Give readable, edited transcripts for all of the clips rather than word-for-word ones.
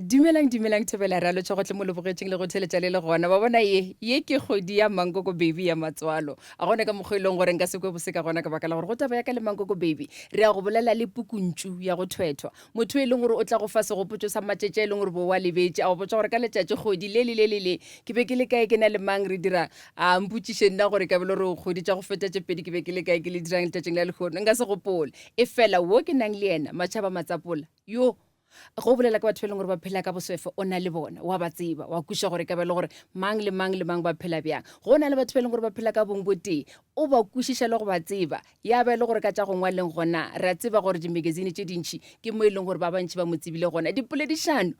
Dumelang Thobela ra lo tšhogotle mo lebogetseng le go theletša le gona ba bona ye ke kgwedi ya Mankoko Baby ya matswalo a gona ka mokgwa e leng gore nka se kwe bose ka gona ka baka la gore go taba ya ka le Mankoko Baby re a go bolela le pukuntšu ya go thwethwa motho e leng gore o tla go fa segopotso sa matšetše e leng gore bo wa lebetse a go botsa gore ka letšatši kgwedi le ke be ke le kae ke na le mang re dira a mpotšiše nna gore ka bele gore kgwedi tša go feta tše pedi ke be ke le kae ke le dirang letšatšing la lekgono nka se gopole e fela wo ke nang le ena Matšhaba Matsapola yo go bolela ka batho ba e leng gore ba phela ka boswefe o na le bona wa ba tseba wa kuša gore ka bele gore mang le mang ba phela bjang go na le batho ba e leng gore ba phela ka bong botee o ba kwešiša le go ba tseba ya ba e le gore ka tša go ngwaleng gona re a tseba gore dimagazine tše dintšhi ke mo e leng gore ba bantši ba mo tsebile gona dipoledišano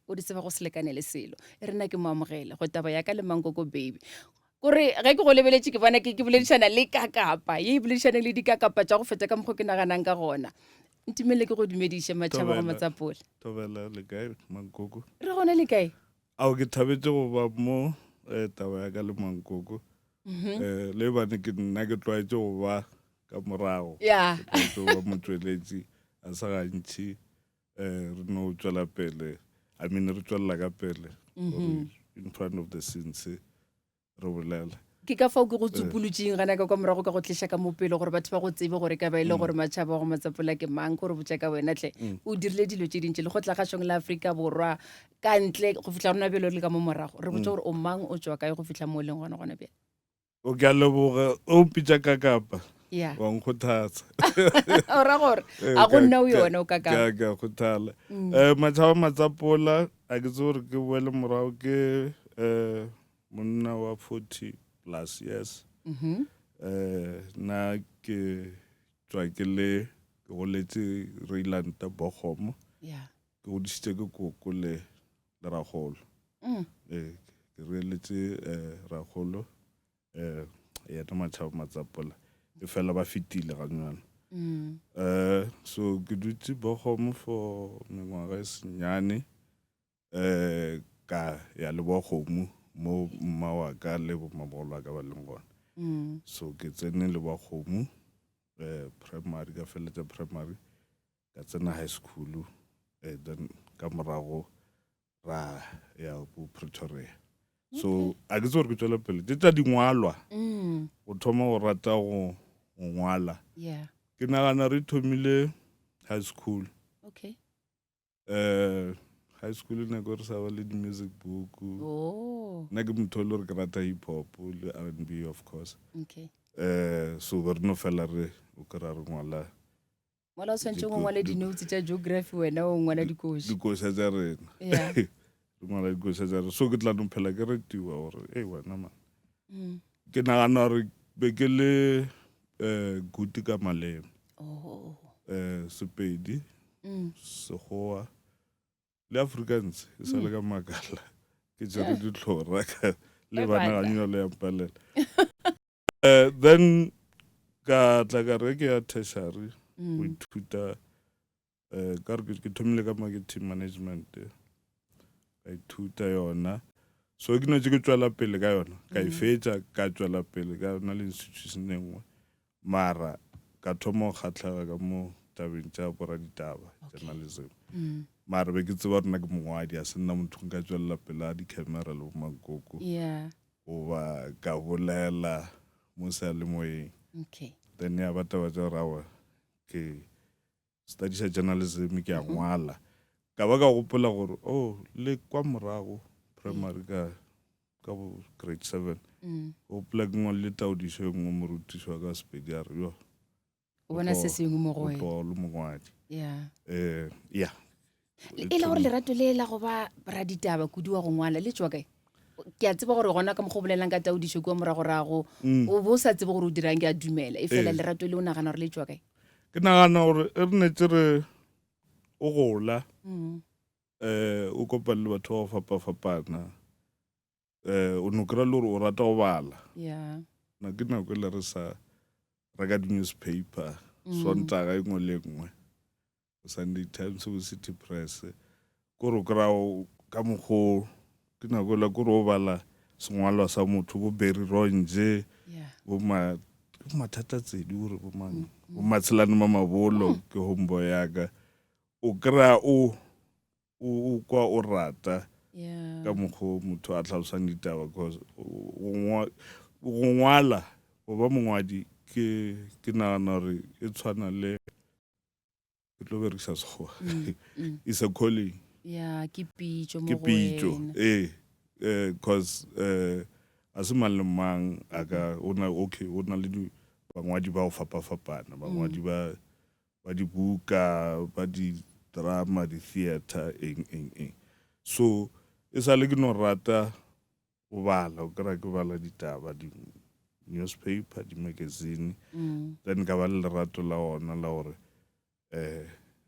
o di tseba go selekane le selo e rena ke mo amogele go taba ya ka le Mankoko Baby kore ge ke go lebeletše ke bona ke boledišana le kakapa ye boledišana le dikakapa tša go feta ka mokgwa ke naganang ka gona ntimele ke go dumediše Matšhaba Matsapola. Thobela le kae Mankoko? Re gona le kae? Ao ke thabetse go ba mo taba ya ka le Mankoko. Le bane ke nna ke tlwaetse go ba ka morago. Yeah. Ke tlwaetse go ba motsweletši a sa gantši re no tšwela pele. I mean re tšwelela ka pele. In front of the scenes re bolela. Ke ka fao ke go tsupolotšeng gana ka kwa morago ka go tliša ka mopele gore batho ba go tsebe gore ka ba e le gore Matšhaba go Matsapola ke mang gore botša ka wena tle o dirile dilo tše dintši le go tla gašong la Afrika Borwa ka ntle go fitlha rona bjelo le ka mo morago re botša gore o mang o tšwa kae go fitlha mo leng gona bjale o ke a leboga o mpitša kakapa wa nkgothatsa o ra gore a go nna o yona o kakapa ke a kgothala Matšhaba Matsapola a ke tse gore ke boele morago ke monna wa 40 plus years na ke tswa ke goletse Reilanta Bogoma ke godisitše ke koko le ragolo ke reletse ragolo yena Matšhaba Matsapola e fela ba fetile ga nyana so ke dutse Bogoma for mengwaga e senyane ka ya le Bogoma mo mma wa ka le bomabolo wa ka ba leng gona so ke tsene le Bogoma primary ka feletša primary ka tsena high school then ka morago ra ya bo Pretoria so a ke tse gore ke tšwela pele tše tša dingwalwa go thoma go rata go ngwala ke nagana re thomile high school high school ne go re sa ba le di-music book nna ke motho le gore ke rata hip hop le R&B of course so re no fela re o kry-a re ngwala o tshwanetse go ngwala di-notes tša geography wena o ngwala dikoša tša rena re ngwala dikoša tša rena so ke tla no phela ke retiwa gore wena man ke nagana gore be ke le good ka maleme Sepedi Sekgowa le Afrikaans e sa le ka makala ke tšere ditlhora le bana ga nyalo ya mpalela then ka tla ka re ke ya tertiary go ithuta ka re ke thomile ka marketing management ka ithuta yona so ke no ke tšwela pele ka yona ka e fetša ka tšwela pele ka yona le institution e nngwe mara ka thoma go kgatlhega ka mo tabeng tša boraditaba journalism mara be ke tseba rena ke mongwadi a se nna motho nka tšwelela pele a di-camera le bomankoko goba ka bolela mo sealemoyeng then ya bataba tša rawa ke studiša journalism ke a ngwala ka ba ka gopola gore le kwa morago primary ka bo grade 7 gopola ke ngwale taodišo e nngwe morutiši wa ka Sepedi a re yo o bona se sengwe mo go wena le mongwadi e le gore lerato le la go ba raditaba kudi wa go ngwala le tswa kae ke a tseba gore gona ka mo go bolelang ka taodišo kwa morago o bo sa tsebe gore o dirang ke a dumela e fela lerato le o nagana gore le tswa kae ke nagana gore e re netse re o gola o kopane le batho ba go fapa-fapana o no kry-a le gore o rata go bala na ke nako e le re sa reka di-newspaper Sontaga e nngwe le nngwe Sunday Times go City Press kore o kry-a ka mokgwa ke nako e le kore o bala sengwalwa sa motho bo Berry Ronje bo Mathata Tsedi gore bo mang bo Matshelane Mamabolo ke homeboy ya ka o kry-a o o kwa o rata Yeah. ka mokgwa motho a tlhalosang ditaba because go ngwala go ba mongwadi ke nagana gore e tshwana le ke tlo berekisa sekgowa is a calling Yeah, ke pitso mo ke go pitso wena. because a se mang le mang a ka o na le bangwadi ba go fapa-fapana bangwadi ba dibuka ba di-drama di-theatre eng so e sa le ke no rata go bala o kry-a ke bala ditaba di-newspaper di-magazine then ka ba le lerato la ona la gore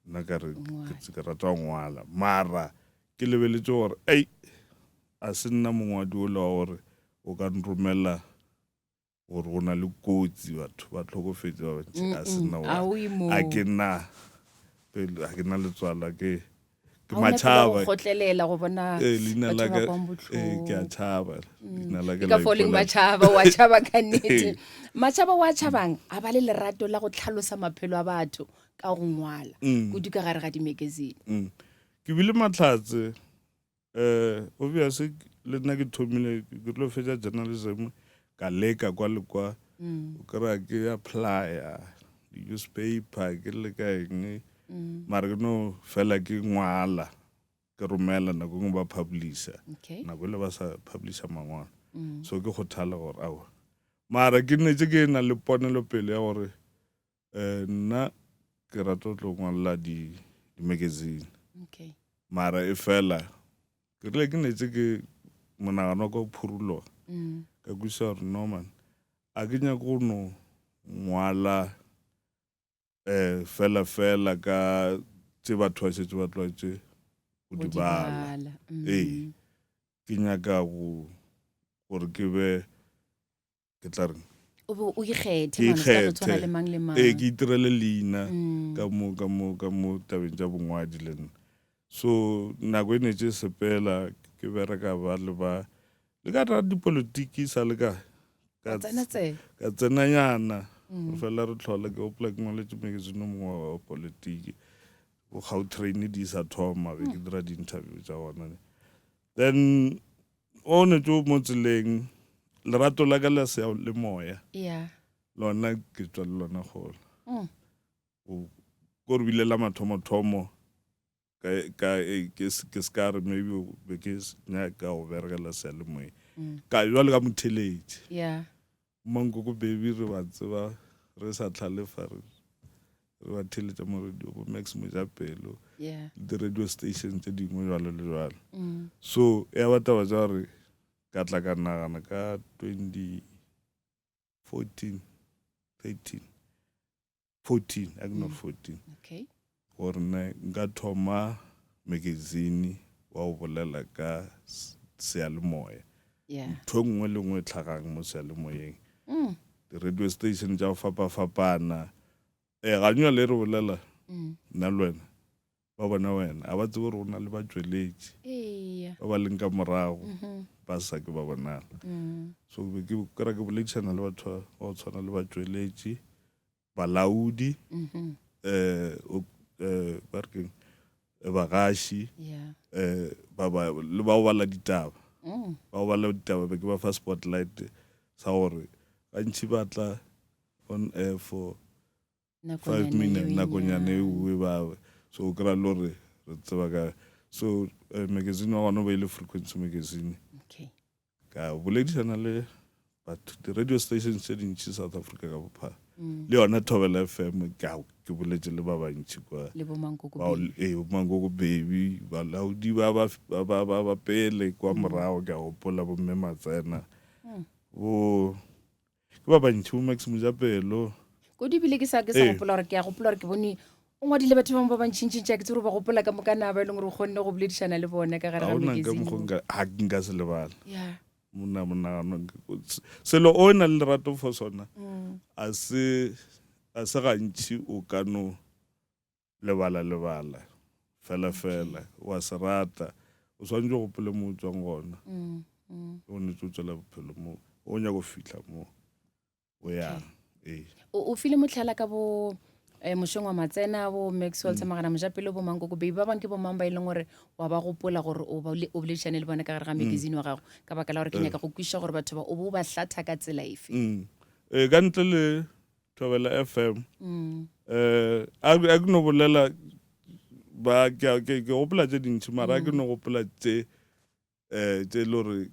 nna ka re ke rata go ngwala mara ke lebeletse gore a se nna mongwadi o le wa gore o ka nromela gore go na le kotsi batho ba tlhokofetse ba bantši a se nna a ke na letswala ke matšhaba gotlelela go bona leina la ka ke a tšhaba leina la ka fo leng matšhaba wa tšhaba ka nnete matšhaba wa tšhabang a ba le lerato la go tlhalosa maphelo a batho ka go ngwala kudu ka gare ga di-magazine ke bile matlhatse obviously le nna ke thomile ke tlo fetsa journalism ka leka kwa le kwa o kry-a ke applya di-newspaper ke le ka eng mara ke no fela ke ngwala ke romela nako ngwe ba publisher nako ele ba sa publisher mangwala so ke go thala gore aowa mara ke netse ke na le ponelo pele ya gore nna ke rata tlo ngwala di-magazine mara e fela ke rile ke netse ke monagano wa ka phuruloga ka kwisa gore norman a ke nyako go no ngwala fela ka tse batho ba setse ba tlwaetse go di bala ke nyaka gore ke be ke tla reng o ikgethe ke itirele leina ka mo tabeng tša bongwadi le nna so nako e netse sepela ke bereka ba le ka rata dipolotiki sa le ka tsenanyana fela re tlhola ke opela ke ngwaletse magazine mongwe wa politiki go Gautrain di sa thoma be ke dira di-interview tša gona then o netse o mo tseleng lerato la ka le sea le moya lona ke tswa le lona gola ko re bile la mathomo ke ska re maybe be ke nyaka go berekela sea le moya ka jwale ka motheletše Mankoko Baby re ba tseba re sa tlhalefa re ba theletša mo radio bo Max Mojapelo di-radio station tše dingwe jalo le jalo so ya bataba tša gore ka tla ka nagana ka 2014 gore nka thoma magazine wa go bolela ka seyalemoya ntho nngwe le nngwe e tlhagang mo seyalemoyeng di-radio station tša go fapa-fapana ga nyo le re bolela nna le wena ba bona wena a ba tsebe gore go na le batsweletši ba ba leng ka morago ba sa ke ba bonala so ke kry ke boledišana le batho ba go tshwana le batsweletši balaodi barekeng bagaši le ba go bala ditaba be ke ba fa spotlight sa gore gantši ba tla on air for 5 minutes nakonyana e uwe bawe so o kry-a le gore re tseba ka so magazine wa gona ba ile Frequency magazine ka boledišana le batho di-radio stations tše dintšhi South Africa ka bophara le yona Thobela FM ke boletse le ba bantšhi kwa Mankoko Baby balaodi ba pele kwa morago ke a gopola bomme Matsena ke ba bantšhi bo Max Mojapelo ko di bile ke sa gopola gore ke a gopola gore ke bone o ngwadile batho bangwe ba bantšhintšhintša ke tse gore ba gopola ka mokana ba e leng gore o kgonne go boledišana le bone ka gare ga magazine nka se lebala monagano selo o na le lerato for sona a se gantši o ka no lebala fela wa se rata o swantse go gopole mo o tswang gona o netse o tswela bophelo mo o nyaka go fitlha mo o yang o file motlhala ka bo mošong wa matsena bo Maxwell Tsamagana Mojapelo bo Mankoko Baby ba bang ke bo mang ba e leng gore wa ba gopola gore o boledišane le bone ka gare ga magazine wa gago ka baka la gore ke nyaka go kwiša gore batho ba o bo ba hlatha ka tsela efe ka ntle le Thobela FM a ke no bolela ba ke gopola tse dintšhi mara a ke no gopola tse le gore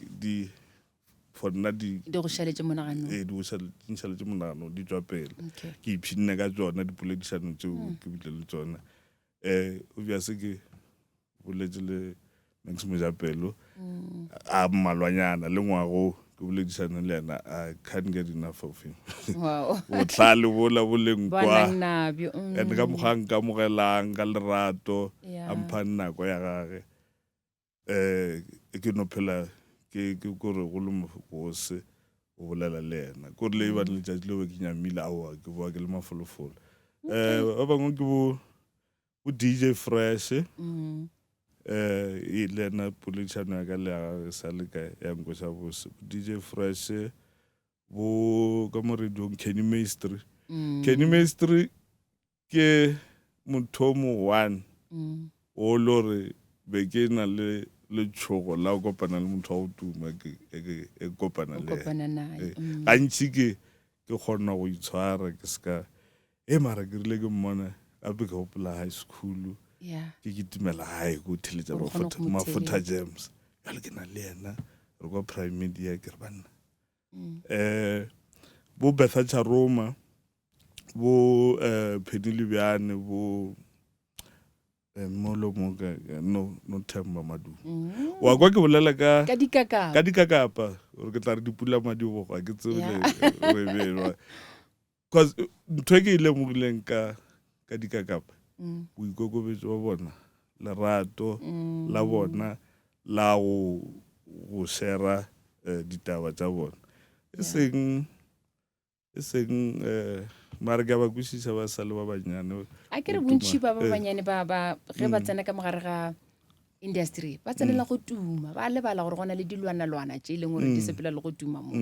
di for nna di go šaletše monaganong di šaletše monagano di tswa pele ke iphinne ka tsona dipoledišano tseo ke butle le tsona obviously ke boletse le Max Mojapelo a mmalwanyana le ngwago ke boledišane le yena I can't get enough of him botlhale bola boleng kwa and ka mokgwa nka mogelang ka lerato a mphang nako ya gage ke no phela ke kore go le mofokose o bolela le yena kore le ba letšatši leo ke nyamile aowa ke boa ke le mafolofolo ba bangwe ke bo DJ Fresh le yena poledišano ya ka le ya sa le ka ya nkoša bose DJ Fresh bo ka mo radiong Kenny Maestri ke motho mo one o lore be ke na le tšhogo la o kopana le motho wa go tuma e kopana le gantši ke kgona go itshwara ke seka mara ke rile ke mmona ape ke gopola high school ke kitimela hae go theletša mafota James jale ke na le yena re kwa prime media ke re banna bo Betha Charoma bo Penny Libyane bo molo moka no Themba Madu wa kwa ke bolela ka dikakapa gore ke tla re dipula madi go ga ke tsebe re belwa cause ntwe ke ile mogileng ka dikakapa boikokobetso ba bona lerato la bona la go share ditaba tsa bona e seng mara ke ba kwišiša ba sa le ba banyane a ke re bontši ba banyane ba ge ba tsena ka mogare ga industry ba tsenela go tuma ba lebala gore go na le dilwana-lwana tše e leng gore di sepela le go tuma mo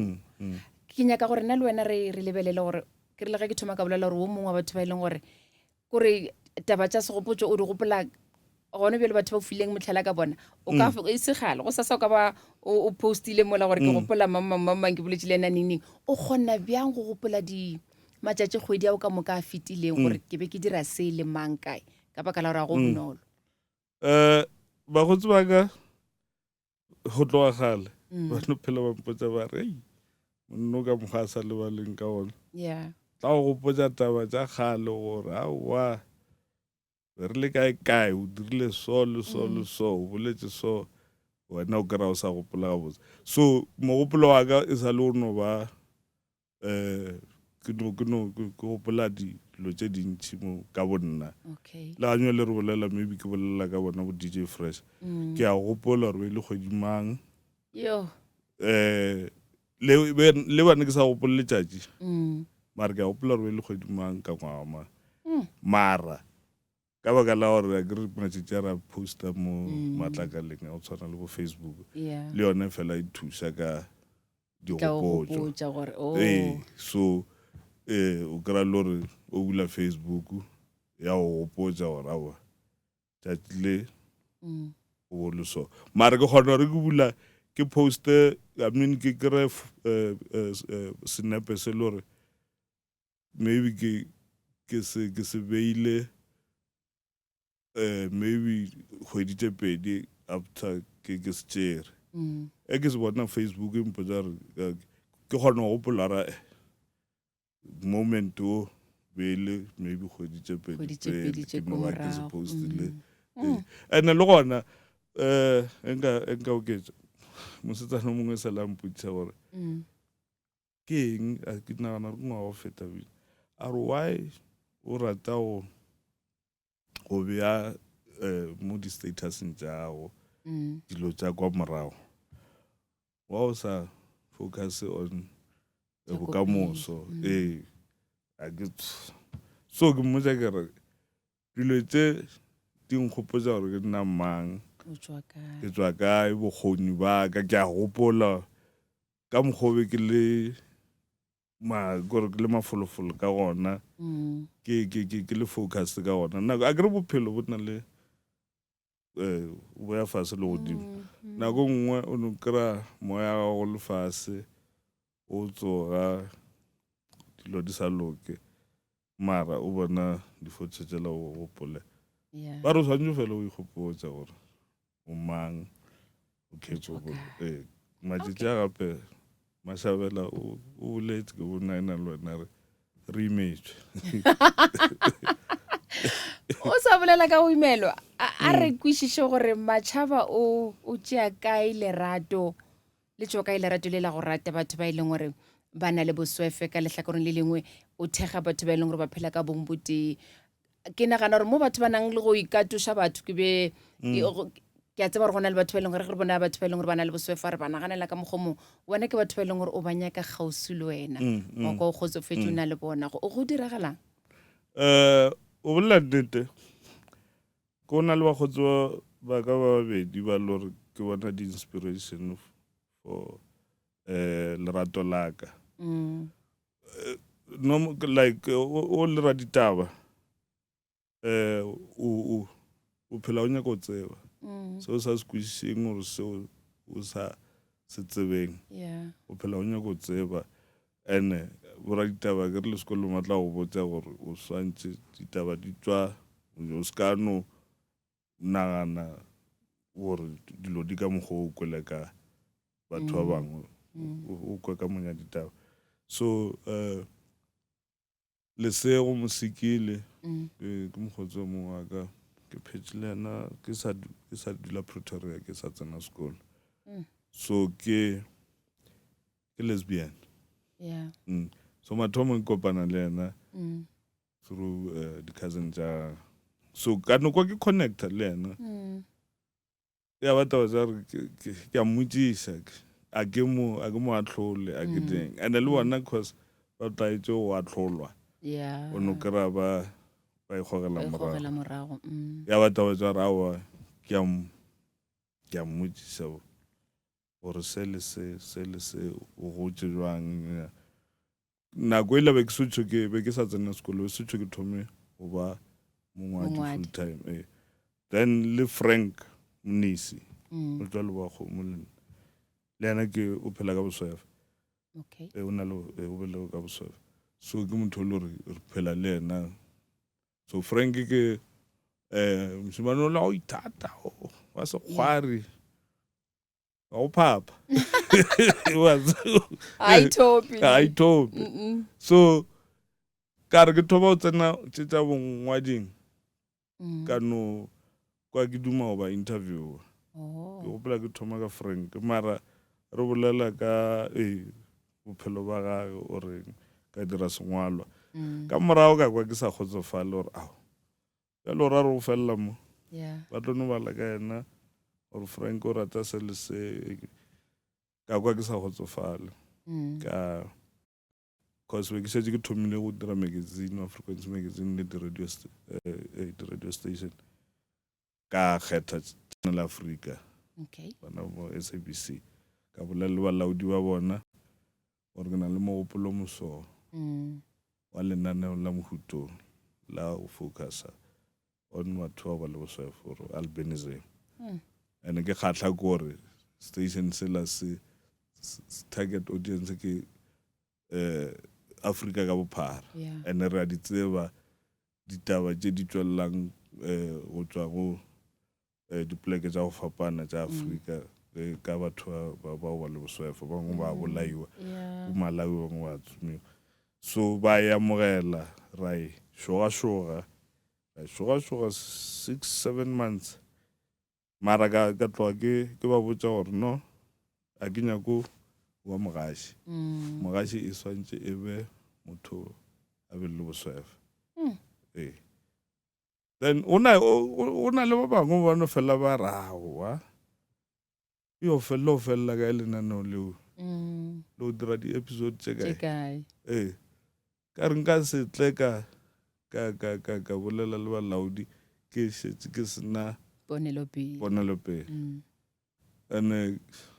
ke nyaka gore nna le wena re lebelele gore ke re le ge ke thoma ka bolela gore wo mongwe wa batho ba e leng gore kore taba tša segopotso o di gopola gone bjale batho ba fileng motlhala ka bona o ka e segale go sasa o ka ba o postile mola gore ke gopola mamang ke boletšile ena neng o kgona bjang go gopola matšatši kgwedi ao ka moka a fetileng gore ke be ke dira se le mang kae ka baka la gore a go bonolo bagotse ba ka go tloga gale ba no phela ba mpotsa ba re monno ka mokgwa a sa lebaleng ka ona tla go gopotsa taba tša gale gore aowa re le kae o dirile so le so le so o boletse so wena o kry-a o sa gopola gabotse so mogopolo wa ka e sa le o no ba ke gopola dilo tše dintšhi mo ka bonna le ganyo le re bolela maybe ke bolela ka bona bo DJ Fresh ke a gopola gore be le kgwedimang le bane ke sa gopole letšatši mara ke a gopola gore be le kgwedimang ka ngwaga mara ka baka la gore a kere matšatši a re posta mo matlakaleng a go tshwana le bo Facebook le yone fela e thuša ka digopotso so o kry-a le gore o bula Facebook ya go gopotsa gore aowa tšatši le o bole so mara ke kgona gore ke bula ke poste ke kry senepe se le gore maybe ke se beile maybe kgwedi tše pedi after ke se tšere ke se bona Facebook e mpotsa gore ke kgona go gopola ra moment o beile maybe kgwedi tše pedi ke se postile ene le gona enka oketša mosetsana mongwe sa la mpotša gore ke eng ke nagana re ngwaga go feta bile a re why o rata go bea mo di-statuseng tša gago dilo tša kwa morago wa o sa focus on bokamoso so ke mmotsa ke re dilo tše di nkgopotsa gore ke nna mang ke tswa kae bokgoni ba ka ke a gopola ka mokgobe ke le gore ke le mafolofolo ka gona ke le focus ka gona nako a kere bophelo bo na le bo ya fase le godimo nako nngwe o no kry-a moya wa go le fase o tsoga dilo di sa loke mara o bona difotse tsela o gopole ba re tshwanetse fela o ikgopotsa gore o mang o capable matšatši a gape Mashabela o boletse ke bona ena le wena re imetswe o sa bolela ka go imelwa a re kwešiše gore matšhaba o tšea kae lerato le tšo kae lerato le la go rata batho ba e leng gore ba na le boswefe ka lehlakoreng le lengwe o thekga batho ba e leng gore ba phela ka bong botee ke nagana gore mo batho ba nang le go ikatoša batho ke be ke a tseba gore go na le batho ba e leng gore re bona batho ba e leng gore ba na le boswefa re ba naganela ka mokgomo wena ke batho ba e leng gore o ba nyaka kgausi le wena wa ka o kgotsofetse o na le bona go diragalang o bolela nnete ko na le bakgotsi ba ka ba babedi ba le gore ke bona di-inspiration for lerato laka like o lera ditaba o phela o nyaka o tseba seo sa se kwešišeng gore seo o sa se tsebeng o phela o nyaka o tseba ande bora ditaba ke re le sekolo matla go botsa gore o swantse ditaba di tswa o ska no nagana gore dilo di ka mokgwa o kwele ka batho ba bangwe o kwe ka monya ditaba so lesego mosikile ke mokgotsi o mongwe wa ka ke phetsile ena ke sa dula Pretoria ke sa tsena sekolo so ke lesbian so mathomo ke kopana le ena through di-cousin tša so ka noko ke connecta le ena ya bataba tsa re ke a mmotšiša a ke mo atlhole a ke teng and le bona cause ba tlaetse o atlholwa o no kry-a ba ikgogela morago ya bataba tsa re aowa ke a mmotšiša gore se le se o gotse jwang nako e le be ke sa tsena sekolo be setsho ke thome go ba mongwadi full time then le Frank Mnisi o tswa le bakgomo le ena ke o phela ka boswefe o na le o belega ka boswefe so ke motho le re phela le ena so Frank ke mosimane o la o ithata wa sekgwari ga o phapa I told so ka re ke thoba o tsena tša bongwading ka no kwa ke duma go ba interview ke gopola ke thoma ka Frank mara re bolela ka bophelo ba gage o reng ka dira sengwalwa ka morago ka kwa ke sa kgotsofale gore ao bjale o ra re go felela mo ba tlo no bala ka ena gore Frank o rata se le se ka kwa ke sa kgotsofale ka cause be ke šetse ke thomile go dira magazine wa Frequency magazine le di-radio station ka kgetha Channel Africa bana mo SABC ka bolela le balaodi ba bona gore ke na le mogopolo moso wa lenaneo la mohuto la go focusa on batho ba le boswefe for albinism and ke kgatlha gore station sela se target audience ke Africa ka bophara and re a di tseba ditaba tše di tswellang go tswa go dipoleke tša go fapana tša Africa ka batho ba ba le boswefe bangwe ba bolaiwa bo Malawi bangwe ba tsumiwa so ba ya mogela ra shoga 6-7 months mara ka tloga ke ba botsa gore no a ke nyako wa mogaši e swantše e be motho a be le boswefe then o na le ba bangwe ba no fela ba rago yo felela ka lenaneo leo le o dira di-episode tše kae ka re nka se tle ka bolela le balaodi ke šetse ke sena ponelo pele and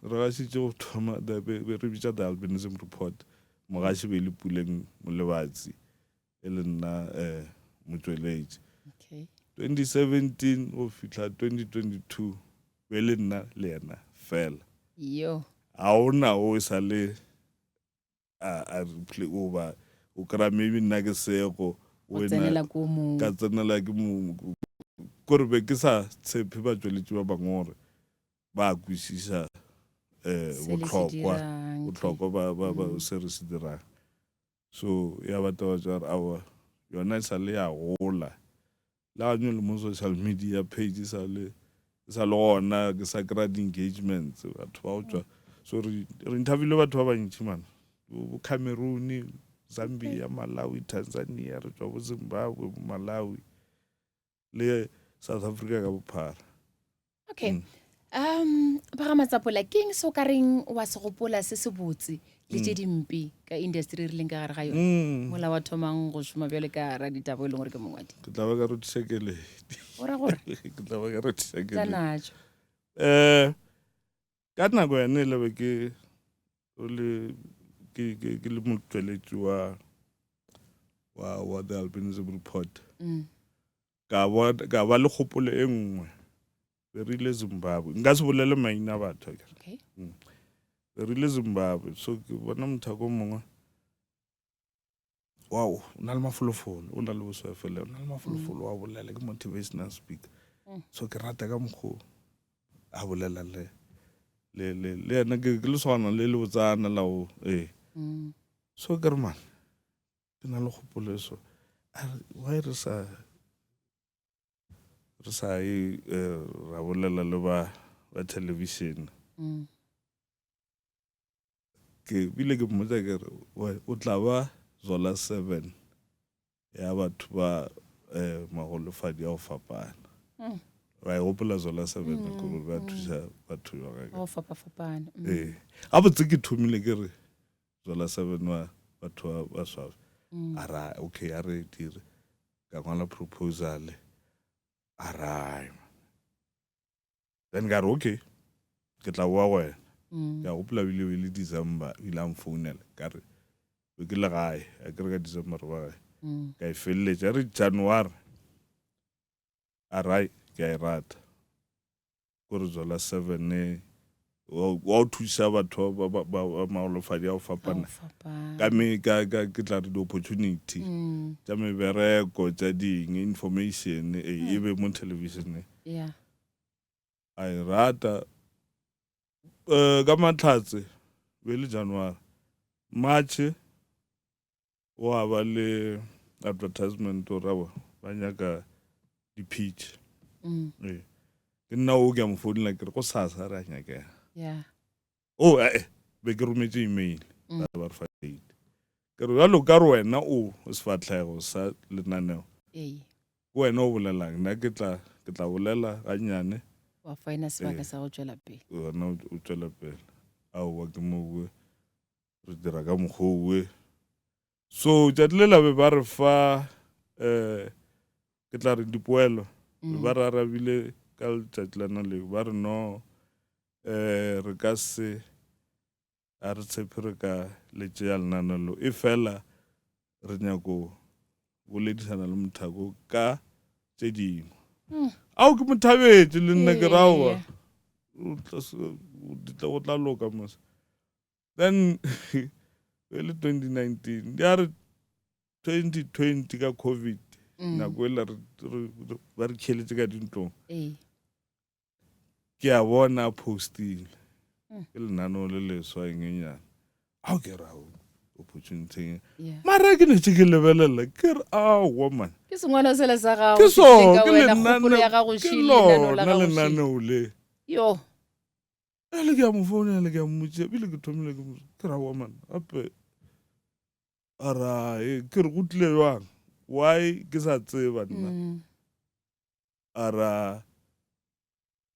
re gašitše go thoma re bitša the albinism report mogaši be le puleng molebatsi e le nna motsweletši. Okay. 2017 go fihla 2022 be le nna le yena fela. Yo. A ona o sa le a replay over o kra maybe nna ke sego O tsenela ko mo. ka tsenela ke mo gore be ke sa tshepe ba tsweletši ba bangwe gore ba kwisisa botlhokwa ba se re se dirang. So ya bataba jara awa yona e sa le ya gola le ga le mo social media page sa le gona ke sa kry di-engagements batho ba go tswa. So re interviewile batho ba bantši man bo Cameroon, Zambia, Malawi, Tanzania, re tswa bo Zimbabwe, Malawi le South Africa ka bophara. Okay. Ba ga Matsapola ke eng se o ka reng wa se gopola se se botse le tše dimpe ka industry re leng ka gare ga yone mola wa thomang go šoma bjale ka ra ditabo e leng gore ke mongwadi? Ke tla ba ka rothisa keledi. Ora gore Ke tla ba ka rothisa tla keledi. natso. Ka nako yane le be ke le motsweletši wa the Albinism Report. Ka ba le kgopolo e nngwe be re ile Zimbabwe, nka se bolele maina batho. Okay. Be re ile Zimbabwe, so ke bona mothako mongwe wow o na le mafolofolo, o na le boswefele, o na le mafolofolo wa bolela ke motivational speaker. So ke rata ka mokgo a bolela le yena ke le swana le botsana la o so ke re man ke na le kgopolo so why re sa ra bolela le ba television. Ke bile ke mmotsa ke re o tla ba Zola 7 ya batho ba magolofadi a go fapana. Ra e gopola Zola 7 gore ba thusa batho o fapafapana. A botse ke thomile ke re Zola 7 wa batho ba swa ara okay a re dire ka ngwala proposal ara then ga re okay ke tla boa wena. Ya gopola bile December ile am founela ka re ke le gae a ke re ka December ba gae ka e feleletša re January ara ke a e rata gore Zola 7 wa o thusa batho ba magolofadi a go fapana ka ke tla re di-opportunity tša mebereko tša ding information e be mo television. A e rata ka Mahlatse be le January. March wa ba le advertisement gore ba nyaka di-pitch. Ke nna o ke a mo founela ke re go sasa re a nyakega. Be ke rometse email ba re fa date ke re jalo ka re wena o sefatlhego sa lenaneo ke wena o bolelang nna ke tla bolela ga nnyane wa faina sebaka sa go tšwela pele wena o tšwela pele aowa ke mowe re dira ka mokgwa so tšatši le labe ba re fa ke tla re dipoelo ba re arabile ka letšatši lana leo ba re no re ka se a re tshepe re ka letšea lenanelo e fela re nyako boledisana le mothako ka tše dingwe ao ke mothabetše le nna ke raoa o tla loka mos then early 2019 di a re 2020 ka COVID nako ela ba re kheletše ka dintlong ke a bona posting ke lenaneo le leswa engenyana ao ke rao opportunity mara ke ne ke lebelela ke re aowa man ke sengwana sele sa gago ke so ke lenaneo le yo le ke a mo founela ke a mmotša bile ke thomile ke raowa man ape ara ke re go tlile jwang why ke sa tseba nna ara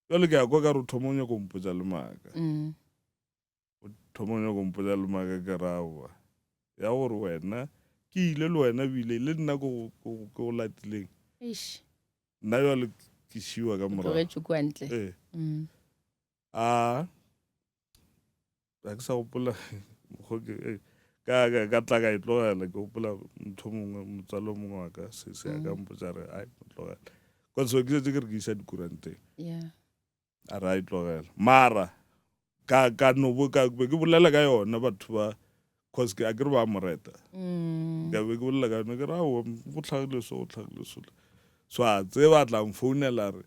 jale ke a kwa ka re thoma o nyako mpotša le maaka thoma o nyako mpotša le maaka ke raowa ya gore wena ke ile le wena bile le nna ke go latileng nna jale ke šiwa ka morago a ke sa gopola ka tla ka e tlogela ke gopola motho mongwe motswalo mongwe wa ka se ya ka mpotsa re ai tlogela ka so ke setse ke re ke isa dikuranteng a re a e tlogela mara ka be ke bolela ka yona batho ba cause a ke re ba moreta ka be ke bolela ka yona ke ra go tlhagile so so a tse ba tlang founela re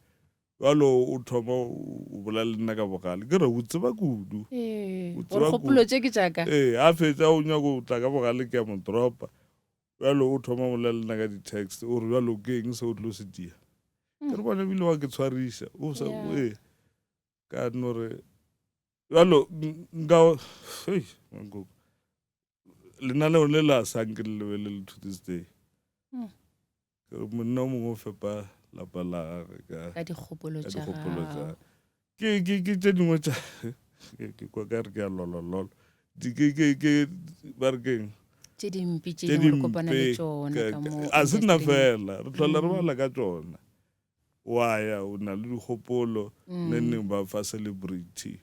jalo o thoma o bolela le nna ka bogale ke re o tseba kudu gore kgopolo tse ke jaaka a fetsa o nyaka o tla ka bogale ke ya mo dropa jalo o thoma o bolela le nna ka di-text o re jalo ke eng se o tlo se dia ke re bona bile wa ke tshwarisa ka no re jalo nka lenaneo le la sang ke le lebelele to this day monna o mongwe o fepa lapa la gage ka dikgopolo tsa ke tse dingwe tsa ke kwa ka re ke a lolololo ba re keng tse dimpi tse dingwe re kopana le tsona ka mo a se nna fela re tlhola re bala ka tsona wa ya o na le dikgopolo neng ba fa celebrity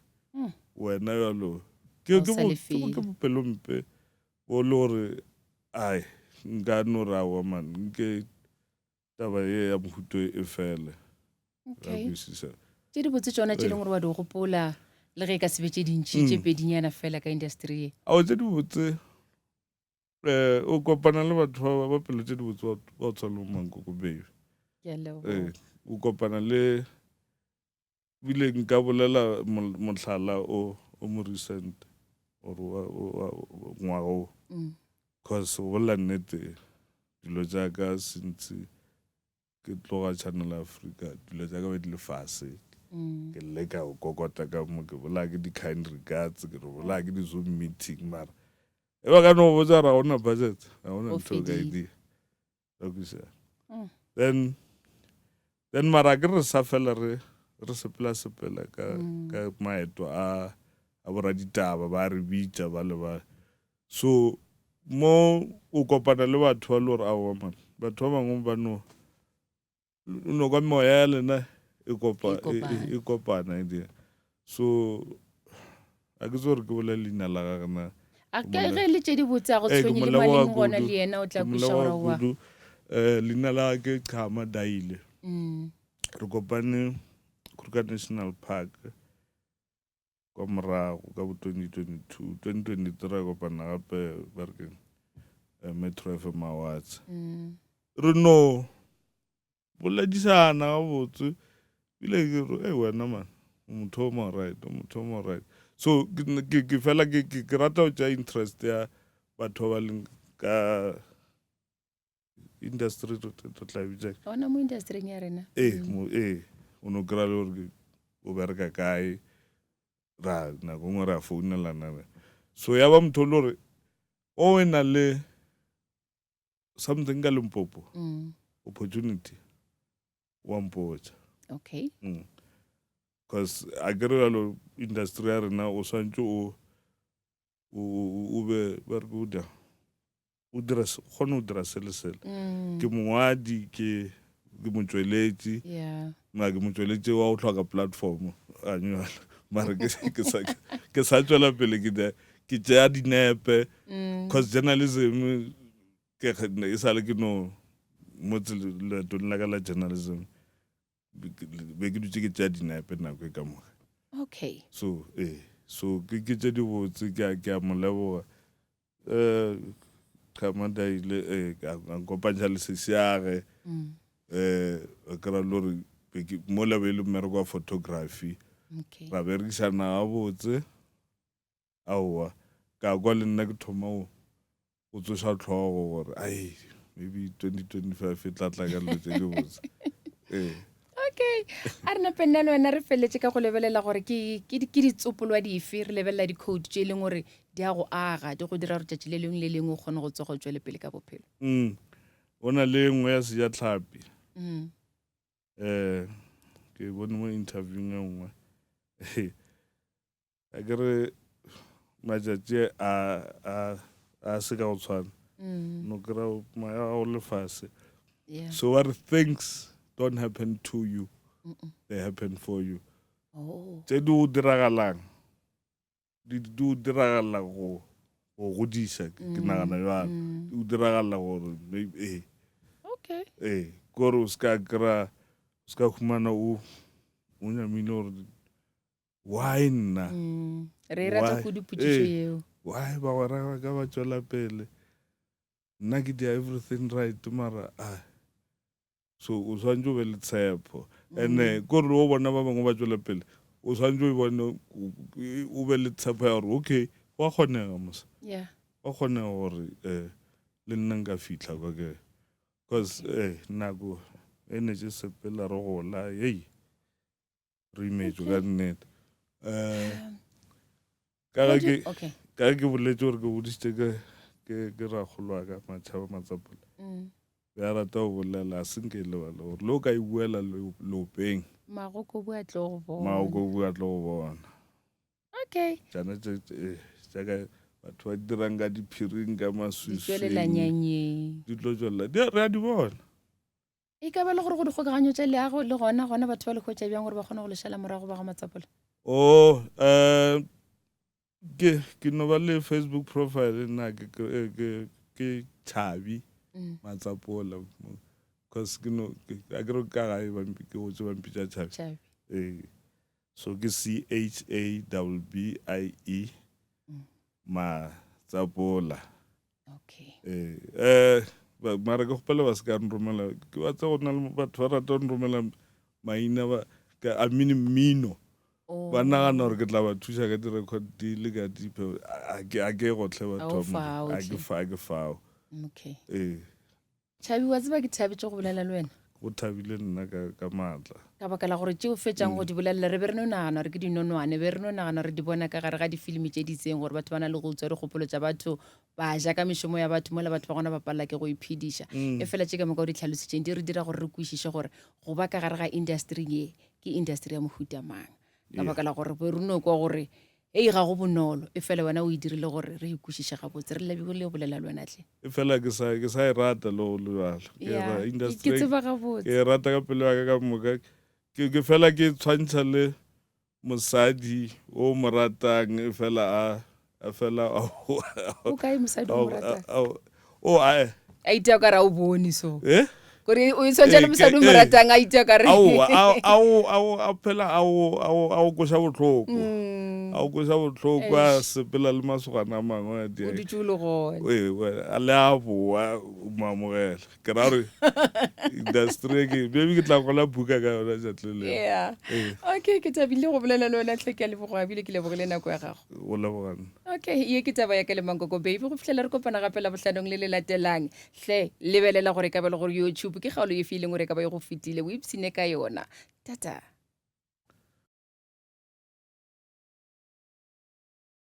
wena jalo ke bopelompe bo le gore ai nka no ra wa man nke taba ye ya mohuto e fele tse di botse tsona tse leng gore wa di gopola le ge ka sebe tse dintšhi tse pedinyana fela ka industry e ao tse di botse o kopana le batho ba pelo tse di botse ba o tshwana le Mankoko Baby o kopana le bile nka bolela motlhala o mo recent or ngwaga o cause o bolela nnete dilo jaaka sentse ke tloga Channel Africa dilo jaaka ba di lefase ke leka o kokota ka mo ke bola ke di-kind regards ke re bola ke di-Zoom meeting mara e ba ka no botsa ra ona budget a ona ntho ka idea then mara ke re sa fela re sepela ka maeto a boraditaba ba re bitsa ba le ba so mo o kopana le batho ba le gore a man batho ba bangwe ba no ka moya ya lena e kopana so a ke tsore ke bolela leina la gagena a ke ge le tse di botse a go tshwenye le maleng gona le yena o tla kwiša gore wa leina la ke Chama Daile re kopane Kruger National Park kwa morago ka bo 2023 re kopana gape ba re keng Metro FM Awards re no boledisana ga botse bile ke re wena man motho o mo right so ke fela ke rata o tša interest ya batho ba leng ka industry to tla bitsa ona mo industry ya rena o no kry le gore o bereka kae ra nako ngwe ra founelana so ya ba motho le gore o ena le something ka Limpopo opportunity wa mpotsa okay because a ke re jalo industry ya rena o swantse o be ba re go kgone o dira sele ke mongwadi ke motsweletši ma ke motsweletši wa go tlhoka platform a nyala mara ke sa tswela pele ke tšea dinepe because journalism ke e sale ke no mo leetong la ka la journalism be ke dutse ke tšea dinepe nako e ka moga okay so ke tše di botse ke a mo leboga Chama Daile a nkopantšha le sesiage a kry-a le gore mo lebe le mmereko wa photography ra berekisana ga botse aowa ka kwa le nna ke thoma o tsoša tlhogo gore ai maybe 2025 e tlatla ka dilo tse di botse okay a re napenne le wena re feletse ka go lebelela gore ke ditsopolwa dife re lebelela di-code tse e leng gore di a go aga di go dira gore tšatši le lengwe le lengwe o kgone go tswa go tswele pele ka bophelo go na le nngwe ya Sejatlhapi ke bone mo interviewing e nngwe a ke re matšatši a se ka go tshwana no kry-a maya go lefase so what things don't happen to you they happen for you tse di o diragalang di o diragala go go godisa ke nagana jalo o diragala gore okay kore o ska kry-a o ska humana o nyamile gore why nna re rata go dipotšišo eo why ba gore ka ba tswela pele nna ke dia everything right mara so o swantse o be le tshepo and kore o bona ba bangwe ba tswela pele o swantse o bone o be le tshepo ya gore okay wa kgonega mosa wa kgonega gore le nna nka fitlha kwa ke because nako e ne tse sepela re gola re imetso ka nnete ka ke boletse gore ke bodisitse ke ragolwa ka Matšhaba Matsapola ya rata go bolela a senke lebala gore le o ka e buela lopeng magoko bua tlo go bona okay jana jaaka batho ba dirang ka diphiring ka maswisweng di tlo tswelela re a di bona e ka ba le gore go dikgokaganyo tša leago le gona batho ba le kgwetša bjang gore ba kgone go lešala morago ba ga Matsapola ke no ba le Facebook profile nna ke Tšhabi Matsapola because a ke re ka gae ke gotse bampitša Tšhabi so ke CHABBIE Matsapola mara ke gopela ba se ka nromela ke batsa go na le batho ba rata nromela maina a mmino ba nagana gore ke tla ba thuša ka di-record di le ka dipe a ke gotlhe batho a ke fao Tšhabi wa tseba ke thabetše go bolela le wena go thabile nna ka maatla ka baka la gore tšeo fetšang go di bolelela re be re no nagana gore ke dinonwane be re no nagana re di bona ka gare ga difilimi tše di itseng gore batho ba na le go utswa dikgopolo tša batho ba ja ka mešomo ya batho mola batho ba gona ba palela ke go iphediša e fela tše ka moka o di tlhalositšeng di re dira gore re kwešiše gore go ba ka gare ga industry ye ke industry ya mohuta mang ka baka la gore be re no kwa gore ga go bonolo e fela wena o e dirile gore re ikwešiše gabotse re lebile le bolela le wena tle e fela ke sa e rata le jalo ke tseba gabotse ke rata ka pelo ya ka moka ke fela ke tshwantšha le mosadi o mo ratang e fela a fela o kae mosadi o mo ratang a itea ka re a o bone so kore o tshwantšha le mosadi o mo ratang a itea ka re a phela a o koša botlhoko a o koša botlhoko a sepela le masogana a mangwe o ditse o le gone a le a boa o moamogela ke ra gore industry maybe ke tla gola buka ka yona jatlele okay ke tabile go bolela le wena tle ke a leboga bile ke lebogile nako ya gago go lebogana okay ye ke taba ya ka le Mankoko Baby go fitlhela re kopana gape la bohlanong le le latelang hle lebelela gore ka ba le gore YouTube ke kgaolo e feeling gore ka ba go fitile o ipsine ka yona tata